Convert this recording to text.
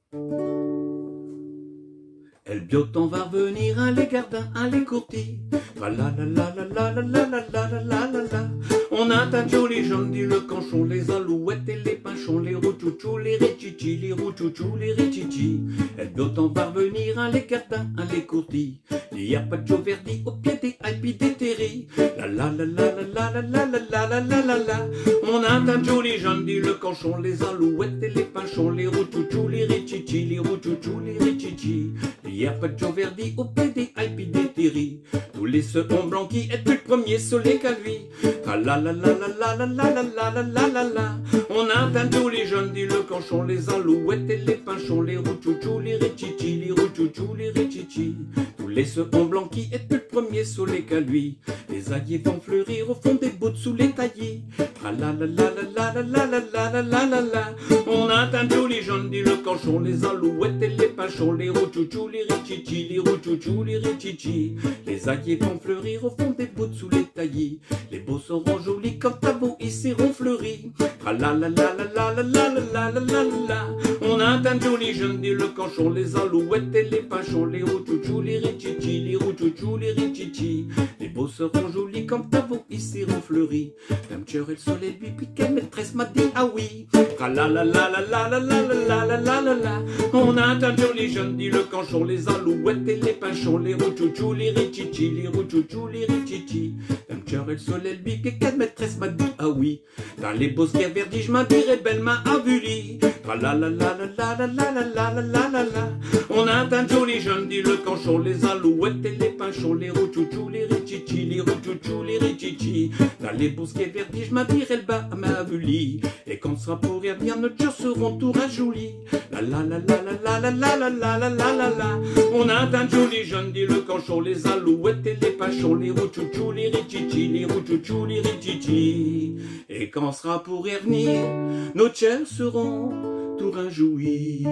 Elle bientôt va revenir, hein, les gardins, hein, les courtis. La la la la la la la la la la la la la. On a tas de jolis jeunes, dit le canchon, les alouettes et les pinchons, les rouchouchous, les richichis, les rouchouchous, les richichis. Elle bientôt va revenir, hein, les gardins, hein, les courtis. Il y a pas de Joverdi au pied des Alpes des terris. La la la la la la la la la la la la la. On a tas de jolis jeunes, dit le canchon, les alouettes et les pinchons, les rouchouchous, les richichis, les rouchouchous, les richichis. Il y a pas de Joverdi au pied des Alpes des terris. Tous les seconds blancs qui est le premier soleil qu'à lui. La la la la la la la la la la la la la. On atteint tous les jeunes, dit le canchon, les alouettes et les pinchons, les rouchouchous, les richichis, les rouchouchous, les richichis. Tous les seconds blancs qui est le premier soleil qu'à lui. Les aillers vont fleurir au fond des bottes sous les taillis. La la la la la la la la la la la la la. On atteint tous les jeunes, dit le canchon, les alouettes et les pinchons, les rouchouchous, les richichis, les rouchouchous, les richichis. Les aillers vont fleurir au fond des bottes sous les taillis. Les beaux seront jolis quand ta beau ils seront fleuris. La la la la la la la la la la la. On atteint tous les jeunes, dit le canchon, les alouettes et les pinchons, les rouchouchous, les richichis, les rouchouchous, les richichis. Les beaux seront jolis quand ta beau ils seront fleuris. Dame et le soleil lui puis quelle maîtresse m'a dit ah oui. La la la la la la la la la la la la. On atteint tous les jeunes, dit le canchon, les alouettes et les pinchons, les rouchouchous, les richichis, les rouchouchous, les richichis. Dame et le soleil lui puis quelle maîtresse m'a dit ah oui. Dans les bosquets verdis, je m'habillerai belle main à Bully. La la la la la la la la la la la la la. On atteint jolis jeunes, dit le canchon, les alouettes et les pinchons, les rouchouchous, les richichis, les rouchouchous, les richichis. Dans les bosquets verdis, je m'habillerai le bas à ma Bully. Et quand sera pour rien bien, nos jours seront tout rajoulis. La la la la la la la la la la la la la. On atteint jolis jeunes, dit le canchon, les alouettes et les pinchons, les rouchouchous, les richichis, les rouchouchous, les richichis. Et quand sera pour y revenir, nos chairs seront tout rajouis.